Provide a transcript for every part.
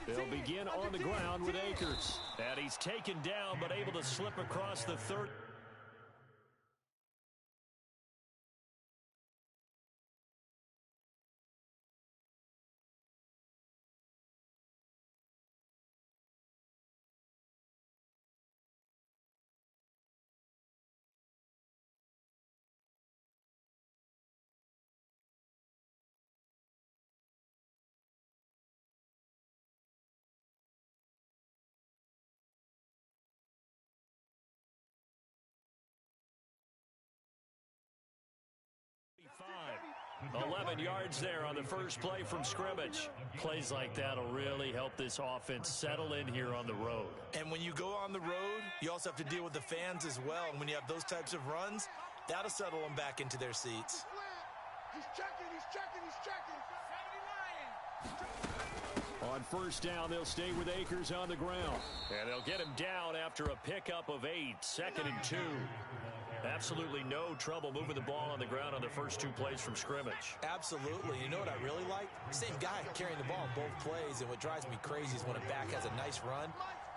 They'll begin on the ground with Akers. And he's taken down, but able to slip across the 30. Five. 11 yards there on the first play from scrimmage. Plays like that will really help this offense settle in here on the road. And when you go on the road, you also have to deal with the fans as well. And when you have those types of runs, that'll settle them back into their seats. He's checking. On first down, they'll stay with Akers on the ground. And they'll get him down after a pickup of 8, 2nd and 2. Absolutely no trouble moving the ball on the ground on the first 2 plays from scrimmage. Absolutely. You know what I really like? Same guy carrying the ball both plays, and what drives me crazy is when a back has a nice run,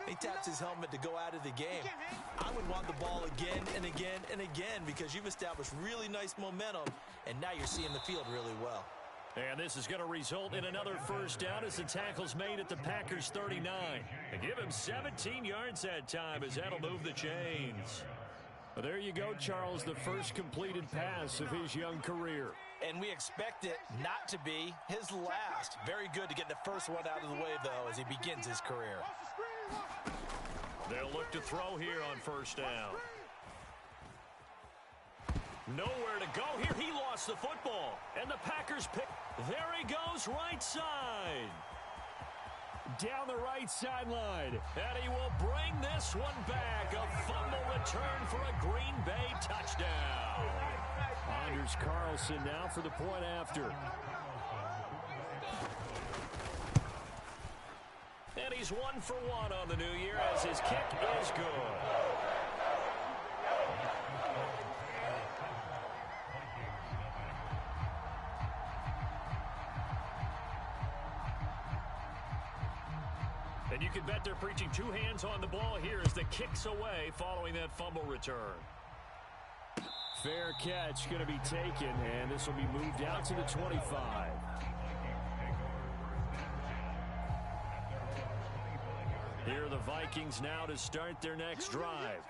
he taps his helmet to go out of the game. I would want the ball again and again and again because you've established really nice momentum, and now you're seeing the field really well. And this is going to result in another first down as the tackle's made at the Packers' 39. And give him 17 yards that time as that'll move the chains. Well, there you go, Charles, the first completed pass of his young career. And we expect it not to be his last. Very good to get the first one out of the way, though, as he begins his career. They'll look to throw here on first down. Nowhere to go here. He lost the football. And the Packers pick. There he goes, right side. Down the right sideline. And he will bring this one back. A fumble return for a Green Bay touchdown. Anders Carlson now for the point after. And he's 1 for 1 on the new year as his kick is good. And you can bet they're preaching 2 hands on the ball here as the kick's away following that fumble return. Fair catch going to be taken, and this will be moved out to the 25. Here are the Vikings now to start their next drive.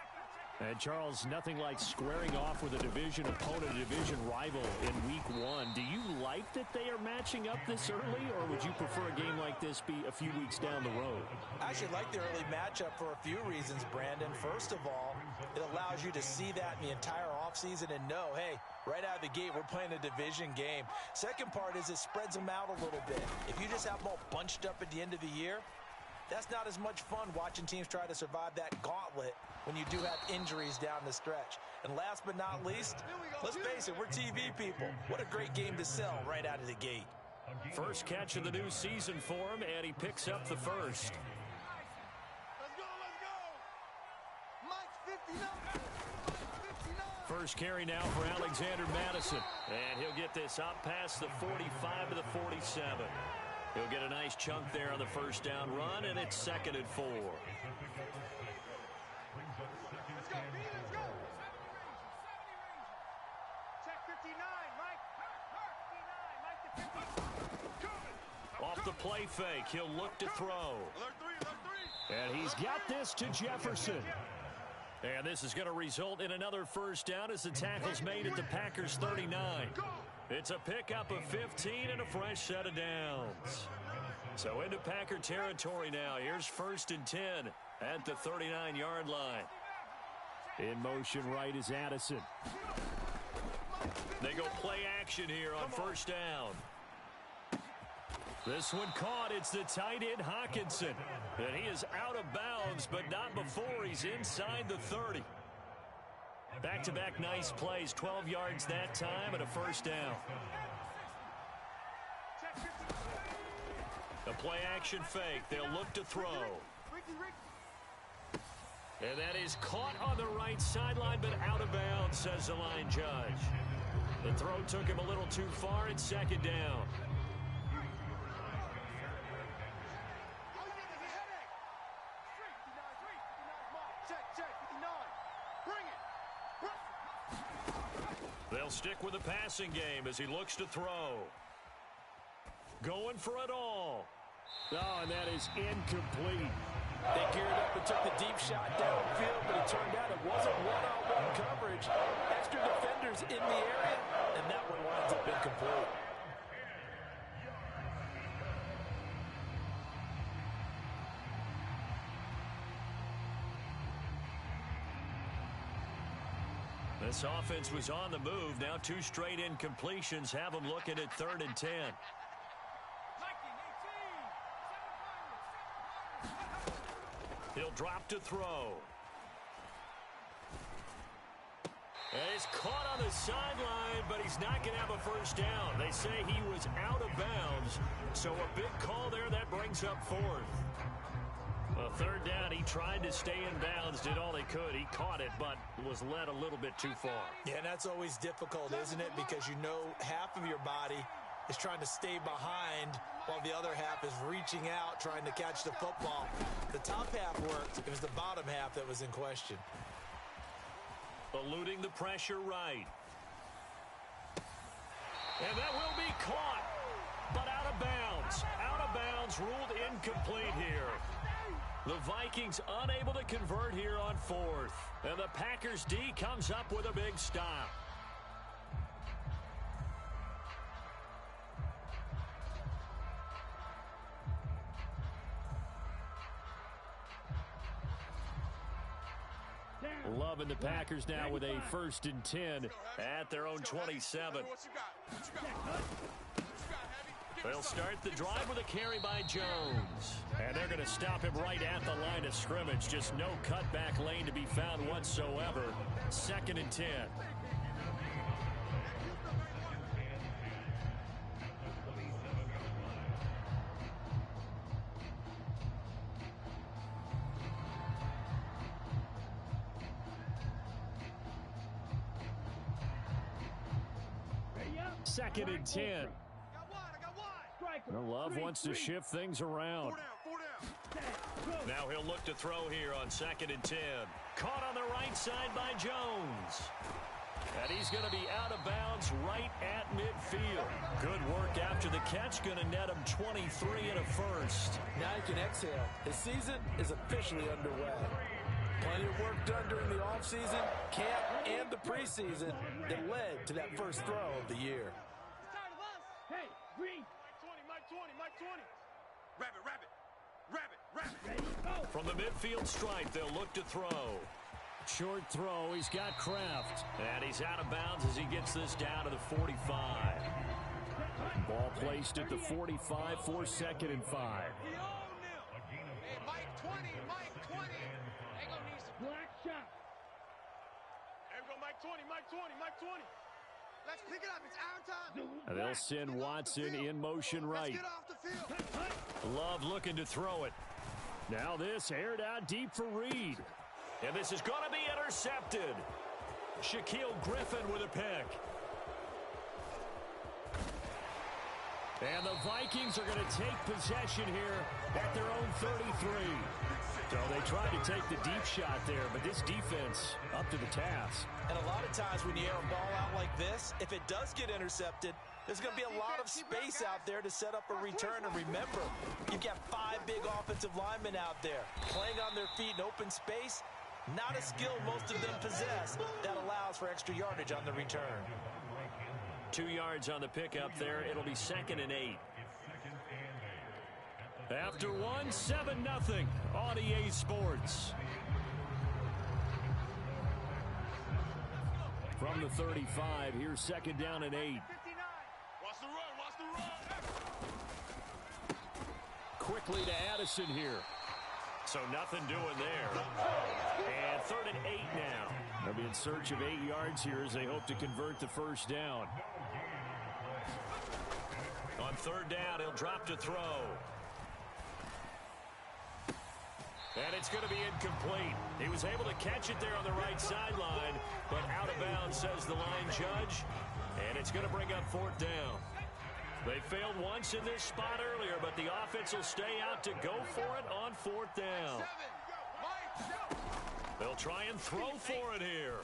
And, Charles, nothing like squaring off with a division opponent, a division rival in week 1. Do you like that they are matching up this early, or would you prefer a game like this be a few weeks down the road? I actually like the early matchup for a few reasons, Brandon. First of all, it allows you to see that in the entire offseason and know, hey, right out of the gate, we're playing a division game. Second part is it spreads them out a little bit. If you just have them all bunched up at the end of the year, that's not as much fun watching teams try to survive that gauntlet when you do have injuries down the stretch. And last but not least, let's face it, we're TV people. What a great game to sell right out of the gate. First catch of the new season for him, and he picks up the first. Let's go. Mike's 59. First carry now for Alexander Madison. And he'll get this up past the 45 to the 47. He'll get a nice chunk there on the first down run, and it's 2nd and 4. Off the play fake, he'll look to throw. And he's got this to Jefferson. And this is going to result in another first down as the tackle's made at the Packers' 39. It's a pickup of 15 and a fresh set of downs. So into Packer territory now. Here's 1st and 10 at the 39-yard line. In motion right is Addison. They go play action here on first down. This one caught. It's the tight end Hawkinson. And he is out of bounds, but not before he's inside the 30. Back-to-back nice plays. 12 yards that time and a first down. A play action fake. They'll look to throw. And that is caught on the right sideline, but out of bounds, says the line judge. The throw took him a little too far. It's 2nd down. stick with the passing game as he looks to throw. Going for it all. Oh, and that is incomplete. They geared up and took the deep shot downfield, but it turned out it wasn't one-on-one coverage. Extra defenders in the area, and that one winds up incomplete. This offense was on the move. Now 2 straight incompletions have them looking at 3rd and 10. He'll drop to throw. And he's caught on the sideline, but he's not going to have a first down. They say he was out of bounds, so a big call there that brings up 4th. Well, 3rd down, he tried to stay in bounds, did all he could. He caught it, but was led a little bit too far. Yeah, and that's always difficult, isn't it? Because you know half of your body is trying to stay behind while the other half is reaching out, trying to catch the football. The top half worked. It was the bottom half that was in question. Eluding the pressure right. And that will be caught, but out of bounds. Out of bounds, ruled incomplete here. The Vikings unable to convert here on 4th. And the Packers D comes up with a big stop. Loving the Packers now with a 1st and 10 at their own 27. They'll start the drive with a carry by Jones. And they're going to stop him right at the line of scrimmage. Just no cutback lane to be found whatsoever. 2nd and 10. Second and 10. Love wants to shift things around. Now he'll look to throw here on 2nd and 10. Caught on the right side by Jones. And he's going to be out of bounds right at midfield. Good work after the catch. Going to net him 23 and a first. Now you can exhale. His season is officially underway. Plenty of work done during the offseason, camp, and the preseason that led to that first throw of the year. Hey, Green. Mike 20. Rabbit. From the midfield stripe, they'll look to throw. Short throw. He's got Kraft. And he's out of bounds as he gets this down to the 45. Ball placed at the 45 for 2nd and 5. Hey, Mike 20. They gonna need some black shot. There we go, Mike 20. Let's pick it up. It's our time. And they'll send Watson in motion right. Let's get off the field. Love looking to throw it. Now this aired out deep for Reed. And this is going to be intercepted. Shaquille Griffin with a pick. And the Vikings are going to take possession here at their own 33. So they tried to take the deep shot there, but this defense up to the task. And a lot of times when you air a ball out like this, if it does get intercepted, there's going to be a lot of space out there to set up a return. And remember, you've got 5 big offensive linemen out there playing on their feet in open space. Not a skill most of them possess that allows for extra yardage on the return. 2 yards on the pickup there. It'll be 2nd and 8. After 7-0 on EA Sports. From the 35, here's 2nd down and 8. Watch the run. Quickly to Addison here. So nothing doing there. And 3rd and 8 now. They'll be in search of 8 yards here as they hope to convert the first down. On 3rd down, he'll drop to throw. And it's going to be incomplete. He was able to catch it there on the right sideline, but out of bounds, says the line judge. And it's going to bring up 4th down. They failed once in this spot earlier, but the offense will stay out to go for it on 4th down. They'll try and throw for it here.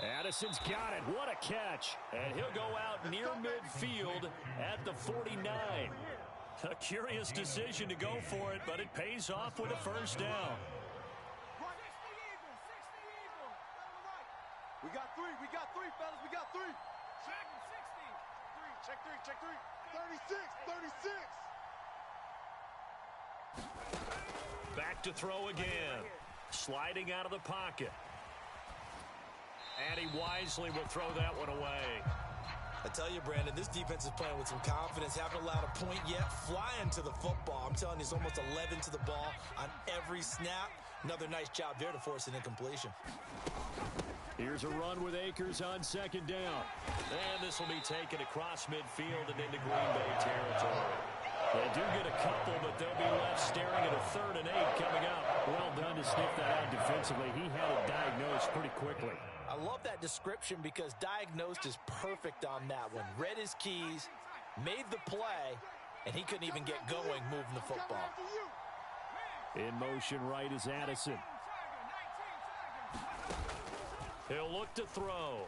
Addison's got it. What a catch. And he'll go out near midfield at the 49. A curious decision to go for it, but it pays off with a first down. We got three, fellas. We got three. Check 60. Check three. 36. Back to throw again. Sliding out of the pocket. And he wisely will throw that one away. I tell you, Brandon, this defense is playing with some confidence. Haven't allowed a point yet. Flying to the football. I'm telling you, it's almost 11 to the ball on every snap. Another nice job there to force an incompletion. Here's a run with Akers on second down. And this will be taken across midfield and into Green Bay territory. They do get a couple, but they'll be left staring at a 3rd and 8 coming up. Well done to sniff that out defensively. He had it diagnosed pretty quickly. I love that description because diagnosed is perfect on that one. Read his keys, made the play, and he couldn't even get going moving the football. In motion right is Addison. He'll look to throw.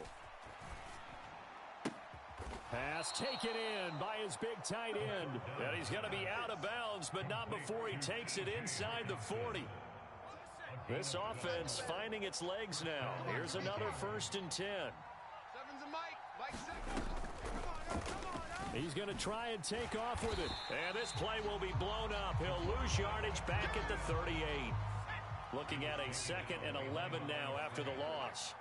Pass taken in by his big tight end. And he's going to be out of bounds, but not before he takes it inside the 40. This offense finding its legs now. Here's another 1st and 10. Sevens and Mike second. He's going to try and take off with it. And this play will be blown up. He'll lose yardage back at the 38. Looking at a 2nd and 11 now after the loss.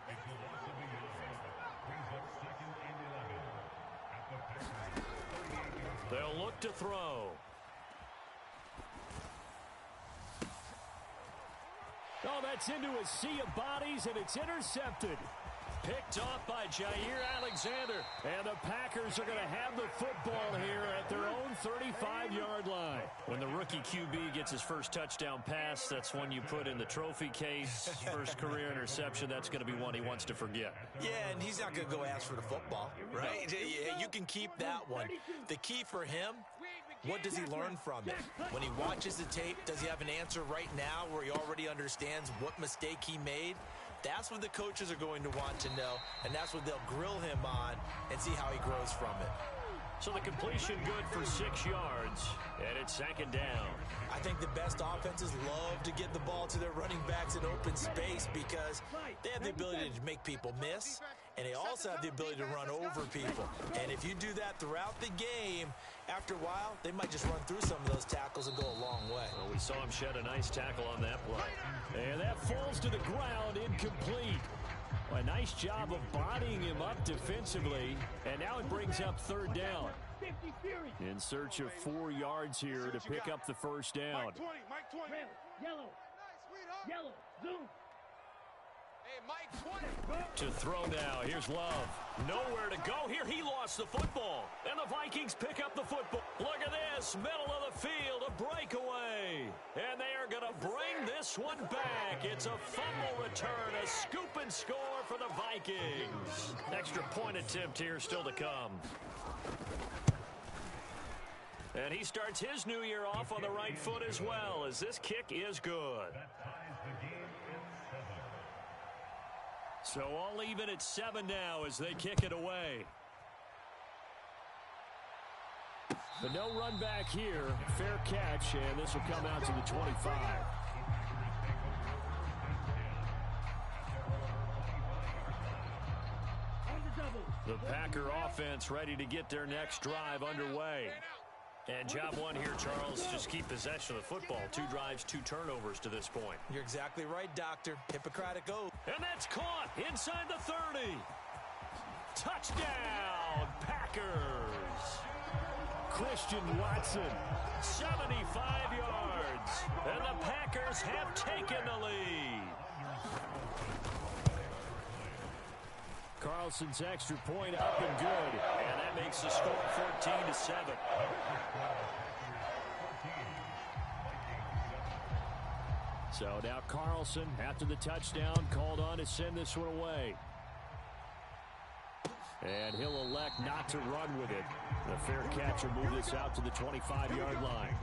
They'll look to throw. Oh, that's into a sea of bodies, and it's intercepted. Picked off by Jair Alexander. And the Packers are going to have the football here at their own 35-yard line. When the rookie QB gets his first touchdown pass, that's one you put in the trophy case. First career interception, that's going to be one he wants to forget. Yeah, and he's not going to go ask for the football, right? You can keep that one. The key for him, what does he learn from it? When he watches the tape, does he have an answer right now where he already understands what mistake he made? That's what the coaches are going to want to know, and that's what they'll grill him on and see how he grows from it. So the completion good for 6 yards, and it's 2nd down. I think the best offenses love to get the ball to their running backs in open space because they have the ability to make people miss, and they also have the ability to run over people. And if you do that throughout the game, after a while, they might just run through some of those tackles and go a long way. Well, we saw him shed a nice tackle on that play. And that falls to the ground, incomplete. A nice job of bodying him up defensively, and now it brings up 3rd down. In search of 4 yards here to pick up the first down. Mike 20. Yellow. Zoom. Hey, Mike 20. To throw now. Here's Love. Nowhere to go here. He lost the football. And the Vikings pick up the football. Look at this. Middle of the field. A breakaway. And they are going to bring this one back. It's a fumble return. A scoop and score for the Vikings. Extra point attempt here still to come. And he starts his new year off on the right foot as well, as this kick is good. So all even at 7 now as they kick it away. But no run back here. Fair catch, and this will come out to the 25. The Packer offense ready to get their next drive underway. And job one here, Charles, just keep possession of the football. 2 drives, 2 turnovers to this point. You're exactly right, Doctor. Hippocratic oath. And that's caught inside the 30. Touchdown, Packers. Christian Watson, 75 yards. And the Packers have taken the lead. Carlson's extra point up and good. And that makes the score 14-7. So now Carlson, after the touchdown, called on to send this one away. And he'll elect not to run with it. The fair catch will move this out to the 25-yard line.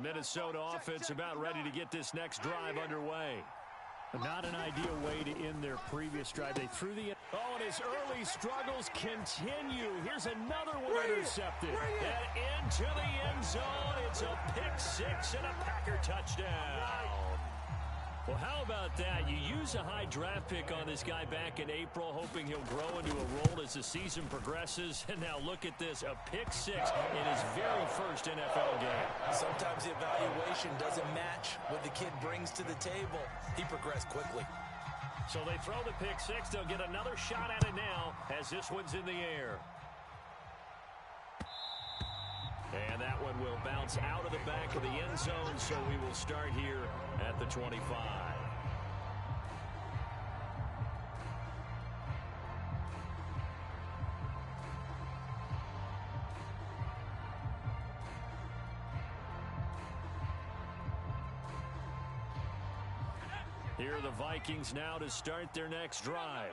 Minnesota offense about ready to get this next drive underway. Not an ideal way to end their previous drive. They threw the... Oh, and his early struggles continue. Here's another one intercepted. And into the end zone. It's a pick-6 and a Packer touchdown. Well, how about that? You use a high draft pick on this guy back in April, hoping he'll grow into a role as the season progresses. And now look at this, a pick-6 in his very first NFL game. Sometimes the evaluation doesn't match what the kid brings to the table. He progressed quickly. So they throw the pick-6. They'll get another shot at it now as this one's in the air. And that one will bounce out of the back of the end zone, so we will start here at the 25. Here are the Vikings now to start their next drive.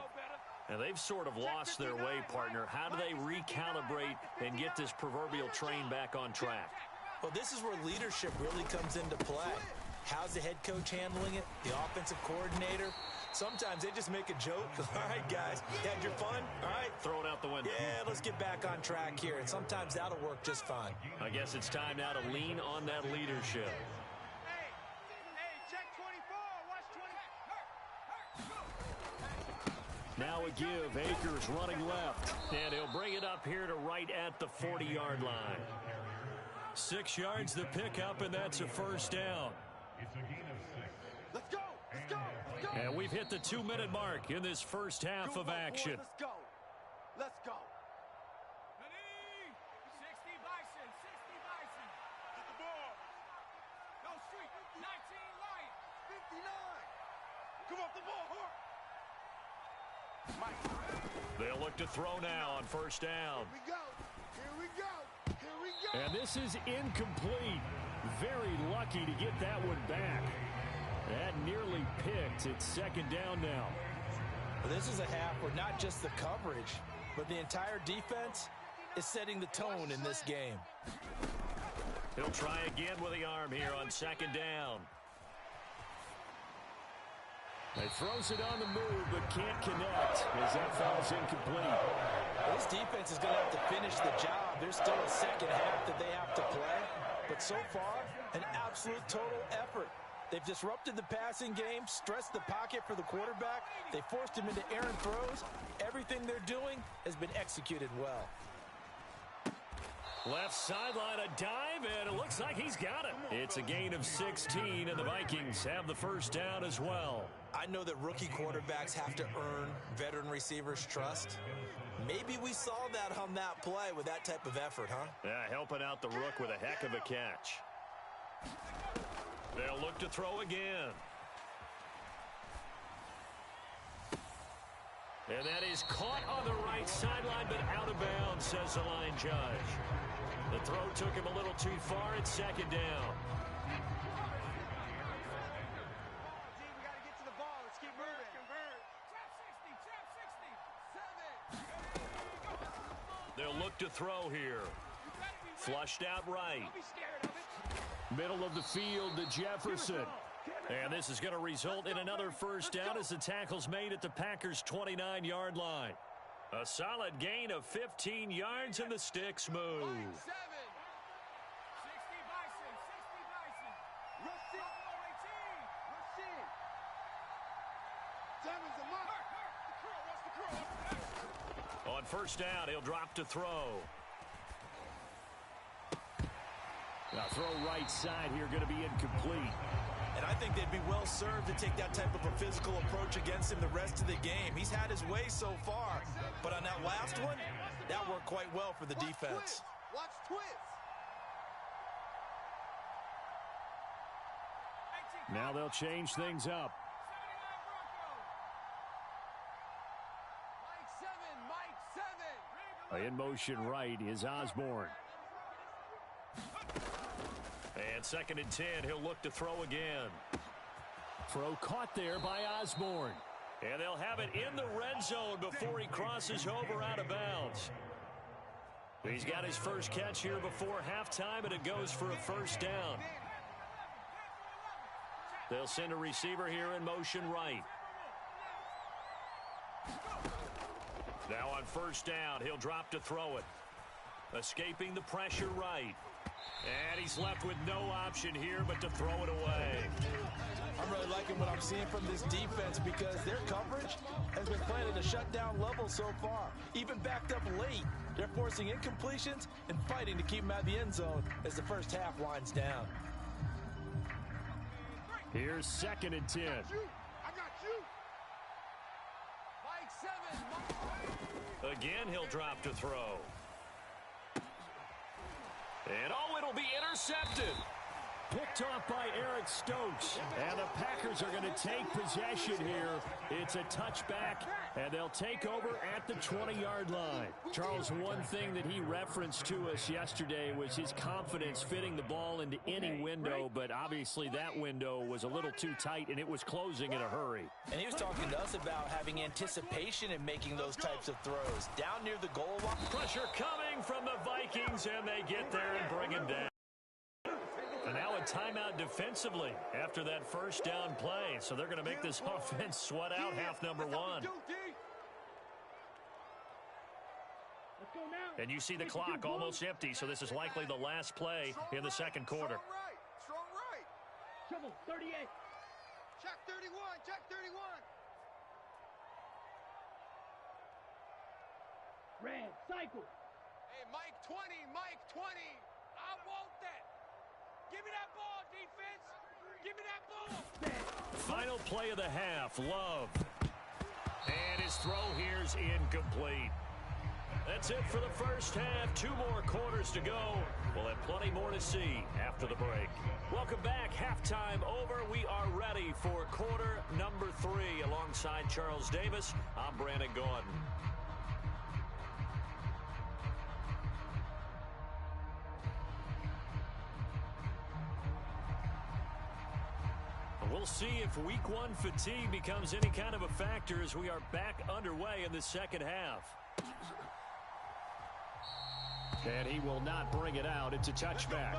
And they've sort of lost their way, partner. How do they recalibrate and get this proverbial train back on track? Well, this is where leadership really comes into play. How's the head coach handling it? The offensive coordinator? Sometimes they just make a joke. All right, guys, you had your fun? All right. Throw it out the window. Yeah, let's get back on track here. And sometimes that'll work just fine. I guess it's time now to lean on that leadership. Now a give. Akers running left. And he'll bring it up here to right at the 40-yard line. 6 yards the pickup, and that's a first down. Let's go! Let's go! Let's go! And we've hit the 2-minute mark in this first half of action. Let's go! Let's go! 60 Bison, 60 Bison. Get the ball! No street, 19 Lions. 59! Come off the ball, Hart! Mike. They'll look to throw now on first down. Here we go. Here we go. Here we go. And this is incomplete. Very lucky to get that one back. That nearly picked. It's second down now. Well, this is a half where not just the coverage, but the entire defense is setting the tone in this game. He'll try again with the arm here on second down. He throws it on the move, but can't connect as that foul's incomplete. This defense is going to have to finish the job. There's still a second half that they have to play. But so far, an absolute total effort. They've disrupted the passing game, stressed the pocket for the quarterback. They forced him into errant throws. Everything they're doing has been executed well. Left sideline, a dive, and it looks like he's got it. It's a gain of 16, and the Vikings have the first down as well. I know that rookie quarterbacks have to earn veteran receivers' trust. Maybe we saw that on that play with that type of effort, huh? Yeah, helping out the rook with a heck of a catch. They'll look to throw again. And that is caught on the right sideline, but out of bounds, says the line judge. The throw took him a little too far. It's second down. We got to get to the ball. Let's keep moving. Trap 60, trap 60. They'll look to throw here. Flushed out right. Don't be scared of it. Middle of the field to Jefferson. And this is going to result in another first down as the tackle's made at the Packers' 29-yard line. A solid gain of 15 yards, and the sticks move. 7. 60 Bison, 60 Bison. Rush it. Rush it. Seven's a mark. The cross. On first down, he'll drop to throw. Now throw right side here, going to be incomplete. And I think they'd be well served to take that type of a physical approach against him the rest of the game. He's had his way so far. But on that last one, that worked quite well for the defense. Watch twist. Now they'll change things up. 79 Mike 7. In motion right is Osborne. And second and 10, he'll look to throw again. Throw caught there by Osborne. And they'll have it in the red zone before he crosses over out of bounds. He's got his first catch here before halftime, and it goes for a first down. They'll send a receiver here in motion right. Now on first down, he'll drop to throw it. Escaping the pressure right. And he's left with no option here but to throw it away. I'm really liking what I'm seeing from this defense because their coverage has been playing at a shutdown level so far. Even backed up late, they're forcing incompletions and fighting to keep them out of the end zone as the first half winds down. Here's 2nd and 10. I got you. Mike 7. Again, he'll drop to throw. And oh, it'll be intercepted. Picked off by Eric Stokes. And the Packers are going to take possession here. It's a touchback, and they'll take over at the 20-yard line. Charles, one thing that he referenced to us yesterday was his confidence fitting the ball into any window, but obviously that window was a little too tight, and it was closing in a hurry. And he was talking to us about having anticipation in making those types of throws. Down near the goal line. Pressure coming from the Vikings, and they get there and bring him down. And now a timeout defensively after that first down play. So they're going to make this offense sweat out half number one. And you see the clock almost empty, so this is likely the last play in the second quarter. Strong right. Trouble, 38. Check 31, check 31. Red, cycle. Hey, Mike 20, Mike 20. I want that. Give me that ball, defense. Give me that ball. Final play of the half, Love. And his throw here's incomplete. That's it for the first half. 2 more quarters to go. We'll have plenty more to see after the break. Welcome back. Halftime over. We are ready for quarter number 3. Alongside Charles Davis, I'm Brandon Gordon. We'll see if week 1 fatigue becomes any kind of a factor as we are back underway in the second half. And he will not bring it out. It's a touchback.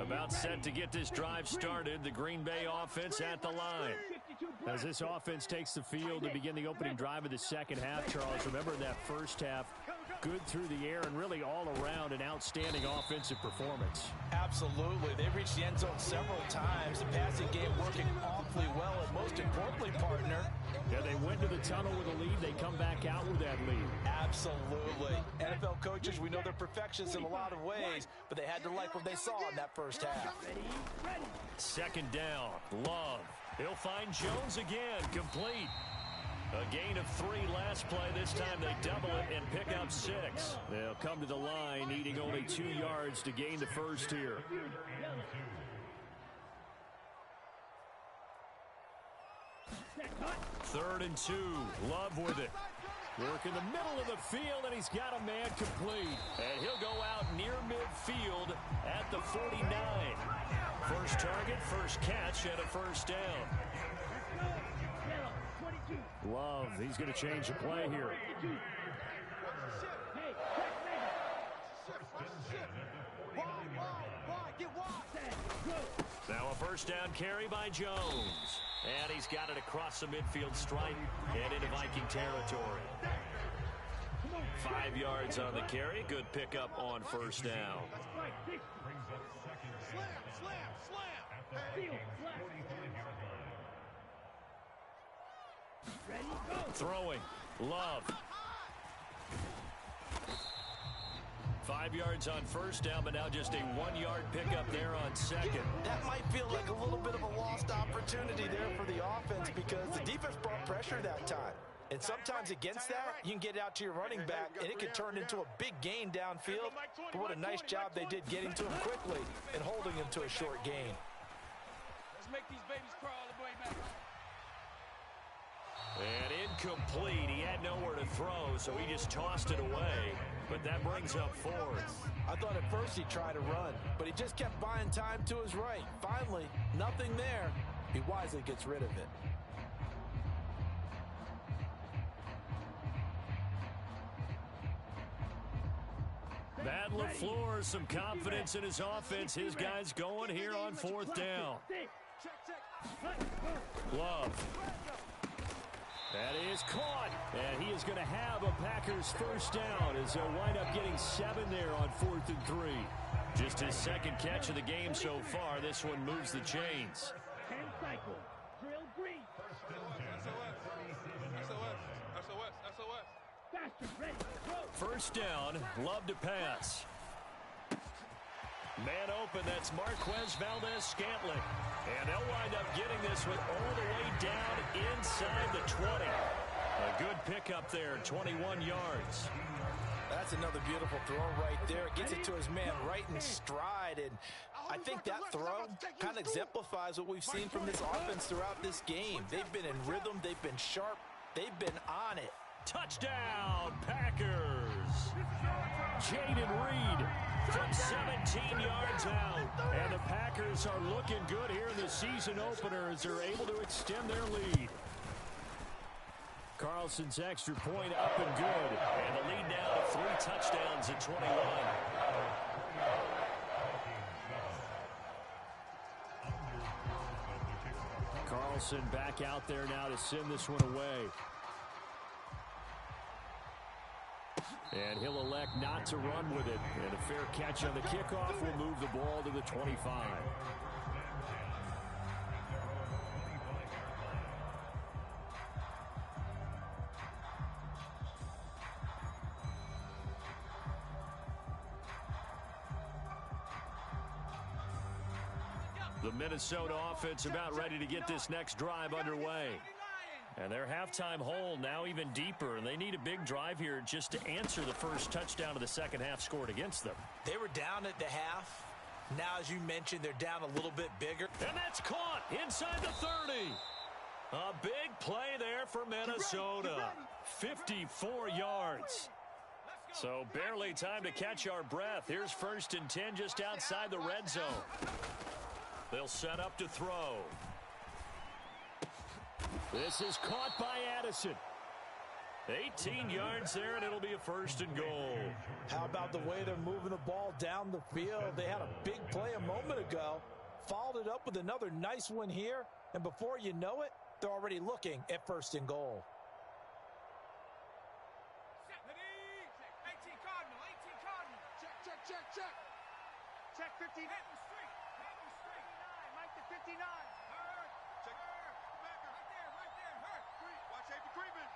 About set to get this drive started. The Green Bay offense at the line. As this offense takes the field to begin the opening drive of the second half, Charles, remember in that first half, good through the air and really all around an outstanding offensive performance. Absolutely. They reached the end zone several times. The passing game working awfully well, and most importantly, partner. Yeah, they went to the tunnel with a lead. They come back out with that lead. Absolutely. NFL coaches, we know they're perfectionists in a lot of ways, but they had to like what they saw in that first half. Second down, Love. He'll find Jones again, complete. A gain of 3 last play. This time they double it and pick up 6. They'll come to the line, needing only 2 yards to gain the first here. Third and 2. Love with it. Work in the middle of the field, and he's got a man complete. And he'll go out near midfield at the 49. First target, first catch, and a first down. Love, he's going to change the play here. Now a first down carry by Jones. And he's got it across the midfield stripe and into Viking territory. 5 yards on the carry. Good pickup on first down. Throwing. Love. 5 yards on first down, but now just a 1-yard pickup there on second. That might feel like a little bit of a lost opportunity there for the offense because the defense brought pressure that time. And sometimes against that, you can get out to your running back, and it can turn into a big gain downfield. But what a nice job they did getting to him quickly and holding him to a short gain. Let's make these babies crawl all the way back. And incomplete. He had nowhere to throw, so he just tossed it away. But that brings up 4th. I thought at first he'd try to run, but he just kept buying time to his right. Finally, nothing there. He wisely gets rid of it. Matt LaFleur, some confidence in his offense. His guys going here on 4th down. Love. That is caught. And he is going to have a Packers first down as they'll wind up getting 7 there on 4th and 3. Just his second catch of the game so far. This one moves the chains. 10 cycles. Drill green. SOS. Faster, ready, go. First down, Love to pass. Man open, that's Marquez Valdez-Scantling. And they'll wind up getting this one all the way down inside the 20. A good pickup there, 21 yards. That's another beautiful throw right there. Gets it to his man right in stride. And I think that throw kind of exemplifies what we've seen from this offense throughout this game. They've been in rhythm. They've been sharp. They've been on it. Touchdown, Packers. Jaden Reed from 17 yards out. And the Packers are looking good here in the season opener as they're able to extend their lead. Carlson's extra point up and good. And the lead down to 3 touchdowns at 21. Carlson back out there now to send this one away. And he'll elect not to run with it. And a fair catch on the kickoff will move the ball to the 25. The Minnesota offense about ready to get this next drive underway. And their halftime hole now even deeper, and they need a big drive here just to answer the first touchdown of the second half scored against them. They were down at the half. Now, as you mentioned, they're down a little bit bigger. And that's caught inside the 30. A big play there for Minnesota. 54 yards. So barely time to catch our breath. Here's 1st and 10 just outside the red zone. They'll set up to throw. This is caught by Addison. 18 yards there, and it'll be a 1st and goal. How about the way they're moving the ball down the field? They had a big play a moment ago, followed it up with another nice one here, and before you know it, they're already looking at 1st and goal. 18 Cardinal. Check. Check 15. Head in the street. Mike to 59. Check. Right there. Hurt. Watch safety creeping.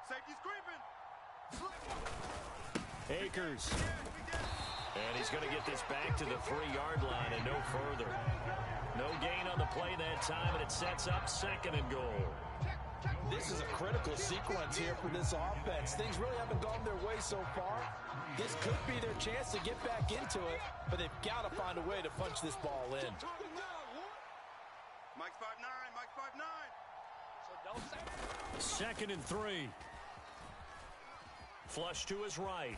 Safety's creeping. Akers. And he's going to get this back to the 3-yard line and no further. No gain on the play that time, and it sets up 2nd and goal. This is a critical sequence here for this offense. Things really haven't gone their way so far. This could be their chance to get back into it, but they've got to find a way to punch this ball in. Mike's 5'9". So don't say 2nd and 3. Flush to his right.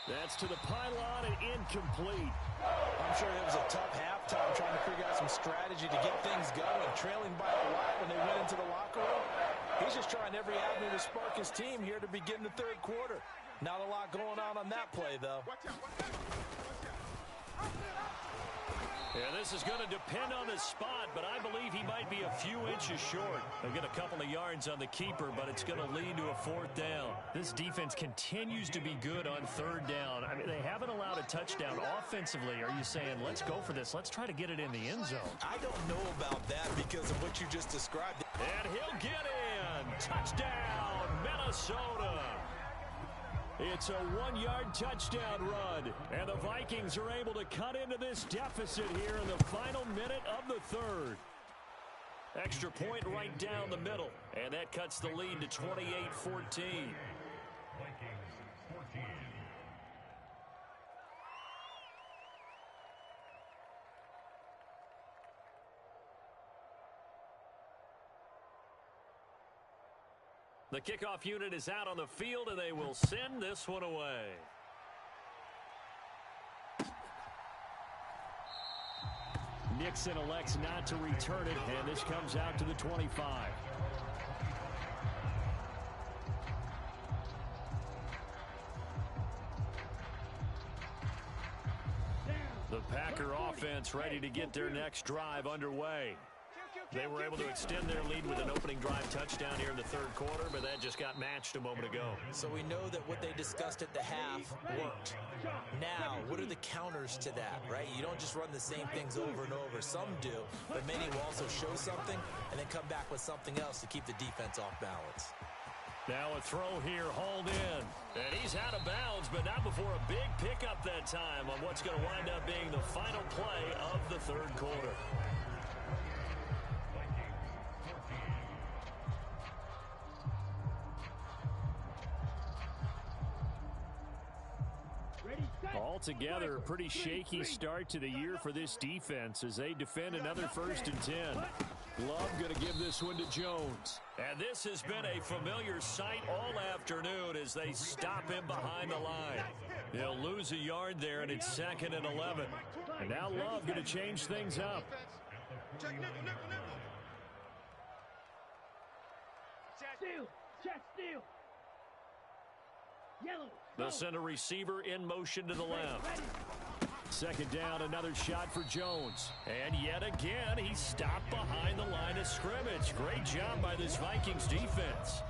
That's to the pylon and incomplete. I'm sure it was a tough halftime trying to figure out some strategy to get things going, trailing by a lot when they went into the locker room. He's just trying every avenue to spark his team here to begin the 3rd quarter. Not a lot going on that play, though. Yeah, this is going to depend on his spot, but I believe he might be a few inches short. They'll get a couple of yards on the keeper, but it's going to lead to a 4th down. This defense continues to be good on 3rd down. I mean, they haven't allowed a touchdown. Offensively, are you saying, let's go for this, let's try to get it in the end zone? I don't know about that because of what you just described. And he'll get in. Touchdown, Minnesota. It's a 1-yard touchdown run, and the Vikings are able to cut into this deficit here in the final minute of the 3rd. Extra point right down the middle, and that cuts the lead to 28-14. The kickoff unit is out on the field, and they will send this one away. Nixon elects not to return it, and this comes out to the 25. Packer offense ready to get their next drive underway. They were able to extend their lead with an opening drive touchdown here in the third quarter, but that just got matched a moment ago. So we know that what they discussed at the half worked. Now, what are the counters to that, right? You don't just run the same things over and over. Some do, but many will also show something and then come back with something else to keep the defense off balance. Now a throw here, hauled in. And he's out of bounds, but not before a big pickup that time on what's going to wind up being the final play of the third quarter. Altogether, a pretty shaky start to the year for this defense as they defend another 1st and 10. Love going to give this one to Jones. And this has been a familiar sight all afternoon as they stop him behind the line. He'll lose a yard there, and it's 2nd and 11. And now Love going to change things up. Check nickel, nickel, nickel. Check steal. Yellow. They'll send a receiver in motion to the left. 2nd down, another shot for Jones. And yet again, he's stopped behind the line of scrimmage. Great job by this Vikings defense.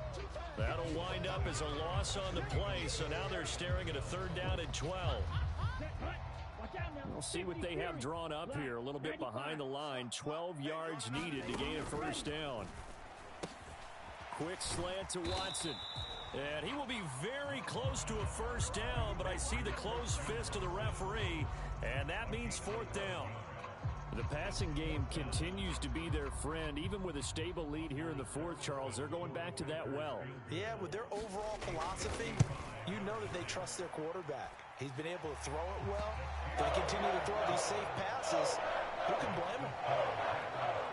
That'll wind up as a loss on the play, so now they're staring at a 3rd down and 12. We'll see what they have drawn up here. A little bit behind the line. 12 yards needed to gain a 1st down. Quick slant to Watson. And he will be very close to a 1st down, but I see the closed fist of the referee, and that means 4th down. The passing game continues to be their friend. Even with a stable lead here in the 4th, Charles, they're going back to that well. Yeah, with their overall philosophy, you know that they trust their quarterback. He's been able to throw it well. They continue to throw these safe passes. Who can blame him?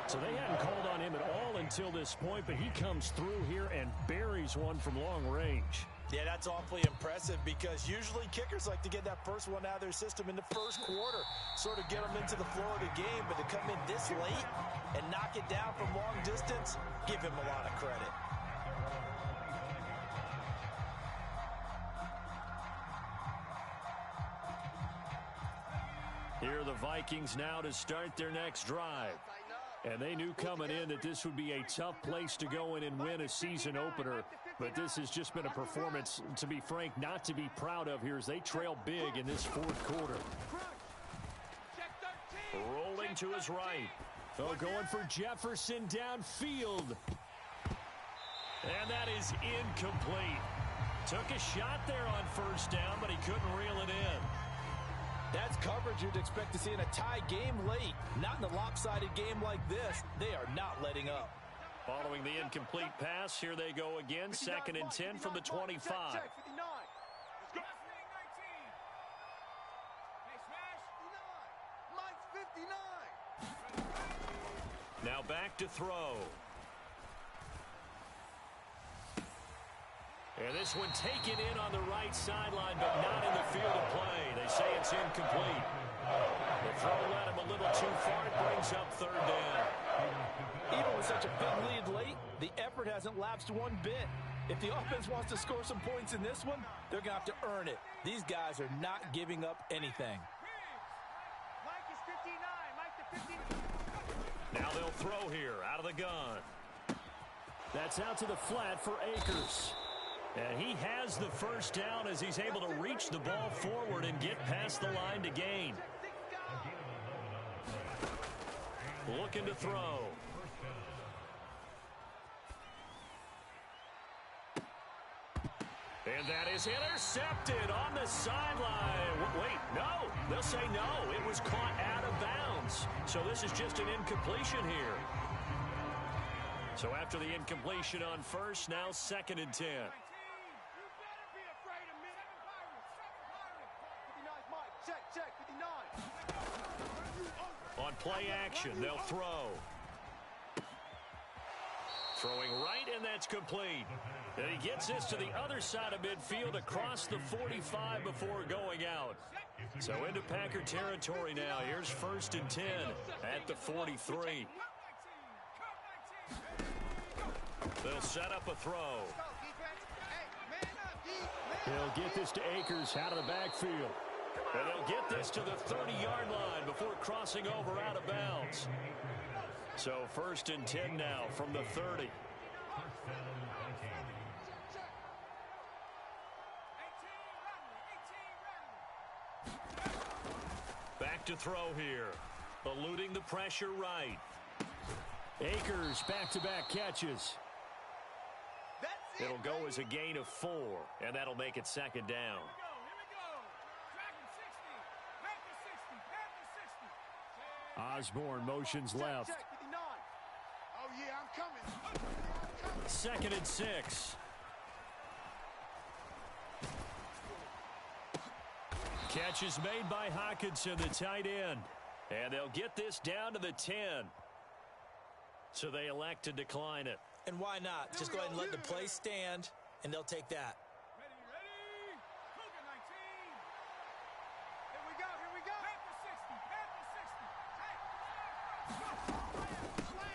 So they hadn't called on him at all until this point, but he comes through here and buries one from long range. Yeah, that's awfully impressive because usually kickers like to get that first one out of their system in the 1st quarter, sort of get them into the flow of the game, but to come in this late and knock it down from long distance, give him a lot of credit. Here are the Vikings now to start their next drive. And they knew coming in that this would be a tough place to go in and win a season opener. But this has just been a performance, to be frank, not to be proud of here as they trail big in this 4th quarter. Rolling to his right. Oh, going for Jefferson downfield. And that is incomplete. Took a shot there on 1st down, but he couldn't reel it in. That's coverage you'd expect to see in a tie game late. Not in a lopsided game like this. They are not letting up. Following the incomplete pass, here they go again. 2nd and 10 from the 25. Check, 59. Let's go. Mike's 59. Now back to throw. And this one taken in on the right sideline, but not in the field of play. They say it's incomplete. The throw led him a little too far. It brings up 3rd down. Even with such a big lead late, the effort hasn't lapsed one bit. If the offense wants to score some points in this one, they're going to have to earn it. These guys are not giving up anything. Mike is 59. Mike the 59. Now they'll throw here out of the gun. That's out to the flat for Akers. And he has the 1st down as he's able to reach the ball forward and get past the line to gain. Looking to throw. And that is intercepted on the sideline. Wait, no. They'll say no. It was caught out of bounds. So this is just an incompletion here. So after the incompletion on 1st, now 2nd and 10. Check, 59. On play action, they'll throw. Throwing right, and that's complete. And he gets this to the other side of midfield across the 45 before going out. So into Packer territory now. Here's 1st and 10 at the 43. They'll set up a throw. Hey, man up, D. Man He'll get this to Akers out of the backfield. And they'll get this to the 30-yard line before crossing over out of bounds. So 1st and 10 now from the 30. Back to throw here. Eluding the pressure right. Akers back-to-back catches. It'll go as a gain of 4, and that'll make it 2nd down. Osborne motions left. Oh, yeah, I'm coming. 2nd and 6. Catch is made by Hockenson, the tight end. And they'll get this down to the 10. So they elect to decline it. And why not? Just go ahead and let the play stand, and they'll take that.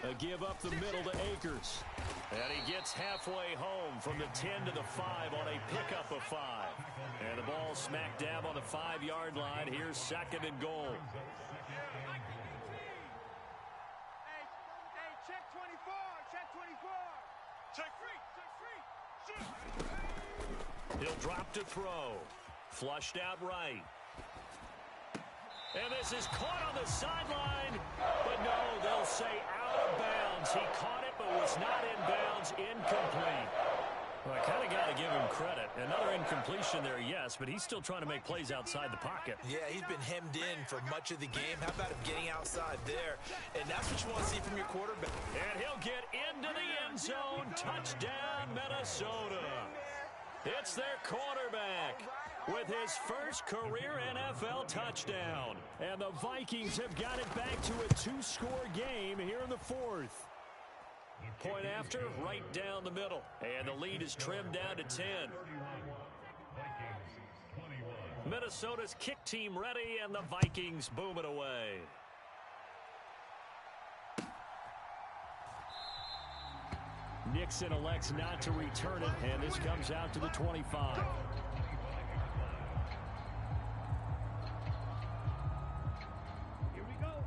A give up the middle to Akers. And he gets halfway home from the 10 to the 5 on a pickup of 5. And the ball smack dab on the 5-yard line. Here's 2nd and goal. Hey, check 24, check 24. Check free. He'll drop to throw. Flushed out right. And this is caught on the sideline. But no, they'll say out of bounds. He caught it but was not in bounds. Incomplete. Well, I kind of got to give him credit. Another incompletion there, yes, but he's still trying to make plays outside the pocket. Yeah, he's been hemmed in for much of the game. How about him getting outside there? And that's what you want to see from your quarterback. And he'll get into the end zone. Touchdown, Minnesota. It's their quarterback with his first career NFL touchdown. And the Vikings have got it back to a 2-score game here in the 4th. Point after, right down the middle. And the lead is trimmed down to 10. Minnesota's kick team ready, and the Vikings boom it away. Nixon elects not to return it, and this comes out to the 25.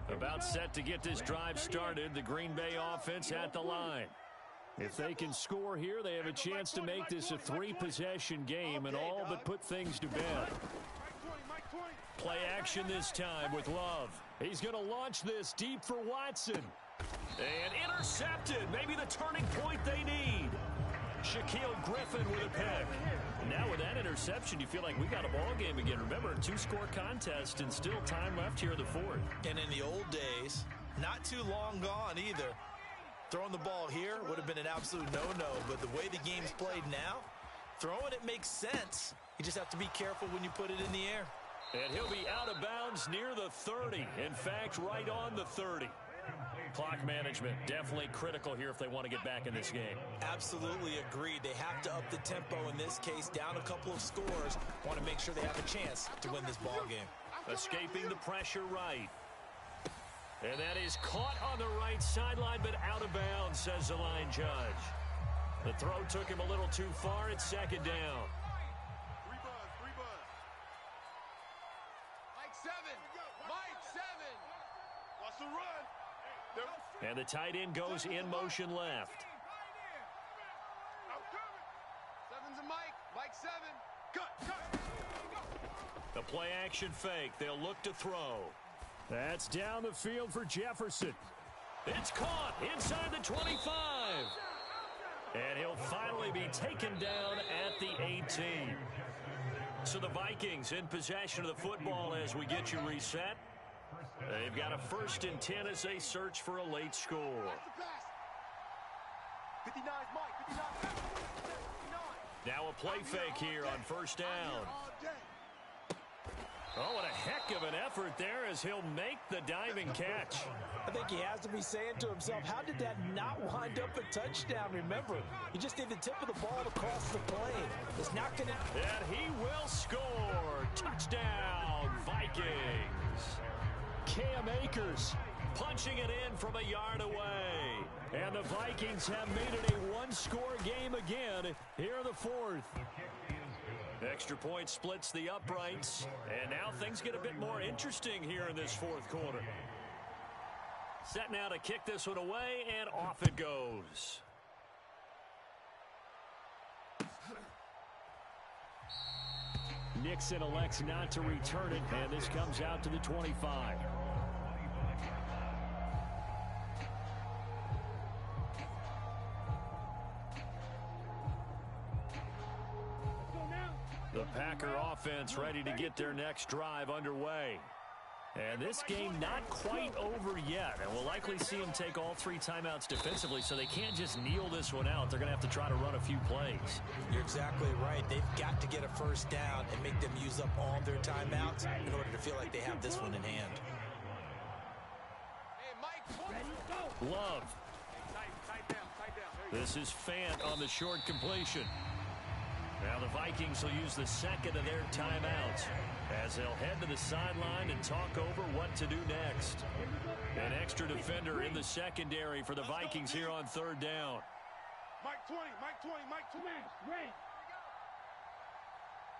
About set to get this drive started, the Green Bay offense at the line. If they can score here, they have a chance to make this a 3-possession game and all but put things to bed. Play action this time with Love. He's going to launch this deep for Watson. And intercepted. Maybe the turning point they need. Shaquille Griffin with a pick. Now with that interception, you feel like we got a ball game again. Remember, a 2-score contest and still time left here in the 4th. And in the old days, not too long gone either. Throwing the ball here would have been an absolute no-no, but the way the game's played now, throwing it makes sense. You just have to be careful when you put it in the air. And he'll be out of bounds near the 30. In fact, right on the 30. Clock management definitely critical here if they want to get back in this game. Absolutely agreed. They have to up the tempo in this case, down a couple of scores. Want to make sure they have a chance to win this ball game. Escaping the pressure right. And that is caught on the right sideline, but out of bounds, says the line judge. The throw took him a little too far. It's 2nd down. Free buzz. Mike 7. Mike 7. Watch the run. And the tight end goes in motion left. Seven's a Mike. Mike 7. Cut. The play action fake. They'll look to throw. That's down the field for Jefferson. It's caught inside the 25. And he'll finally be taken down at the 18. So the Vikings in possession of the football as we get you reset. They've got a 1st and 10 as they search for a late score. 59 Mike. 59. Now a play fake here on 1st down. Oh, what a heck of an effort there as he'll make the diving catch. I think he has to be saying to himself, how did that not wind up a touchdown? Remember, he just did the tip of the ball across the plane. It's not going to... And he will score. Touchdown, Vikings. Cam Akers punching it in from a yard away. And the Vikings have made it a 1-score game again here in the 4th. Extra point splits the uprights, and now things get a bit more interesting here in this fourth quarter. Set now to kick this one away, and off it goes. Nixon elects not to return it, and this comes out to the 25. The Packer offense ready to get their next drive underway. And this game not quite over yet. And we'll likely see them take all 3 timeouts defensively, so they can't just kneel this one out. They're going to have to try to run a few plays. You're exactly right. They've got to get a first down and make them use up all their timeouts in order to feel like they have this one in hand. Love. This is Fant on the short completion. Now the Vikings will use the second of their timeouts as they'll head to the sideline and talk over what to do next. An extra defender in the secondary for the Vikings here on third down. Mike 20, Mike 20, Mike 20. Ready.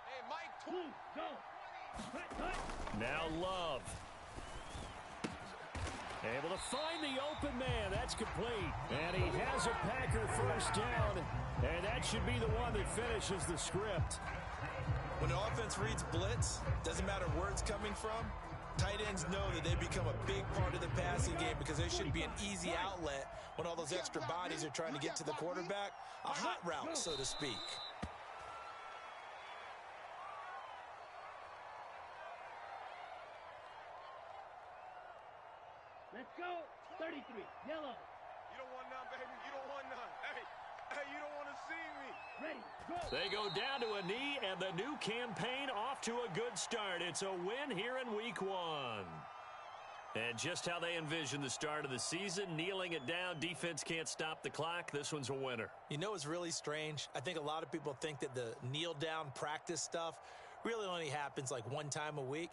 Hey, Mike 20. Go. Now Love. Able to find the open man. That's complete. And he has a Packer first down. And that should be the one that finishes the script. When the offense reads blitz, doesn't matter where it's coming from, tight ends know that they become a big part of the passing game because there should be an easy outlet when all those extra bodies are trying to get to the quarterback. A hot route, so to speak. Let's go. 33. Yellow. You don't want none, baby. You don't want none. Hey, you don't want to see me. Ready. Go. They go down to a knee, and the new campaign off to a good start. It's a win here in week 1. And just how they envision the start of the season, kneeling it down, defense can't stop the clock. This one's a winner. You know what's really strange? I think a lot of people think that the kneel-down practice stuff really only happens like one time a week.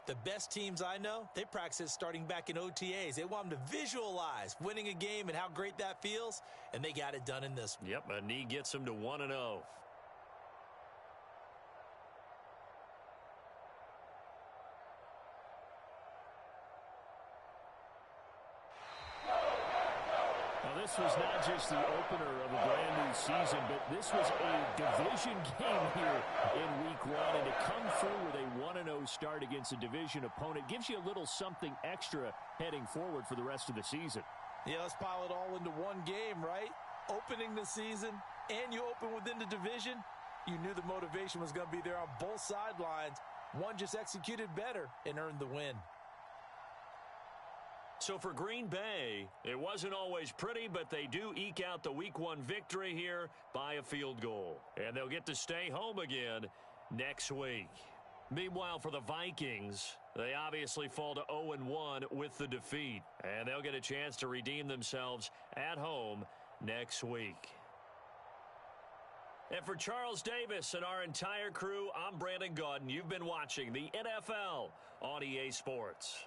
The best teams I know, they practice it starting back in OTAs. They want them to visualize winning a game and how great that feels, and they got it done in this one. Yep, a knee gets them to 1-0. This was not just the opener of a brand new season, but this was a division game here in week 1. And to come through with a 1-0 start against a division opponent gives you a little something extra heading forward for the rest of the season. Yeah, let's pile it all into one game, right? Opening the season, and you open within the division. You knew the motivation was going to be there on both sidelines. One just executed better and earned the win. So for Green Bay, it wasn't always pretty, but they do eke out the week 1 victory here by a field goal. And they'll get to stay home again next week. Meanwhile, for the Vikings, they obviously fall to 0-1 with the defeat. And they'll get a chance to redeem themselves at home next week. And for Charles Davis and our entire crew, I'm Brandon Gaudin. You've been watching the NFL on EA Sports.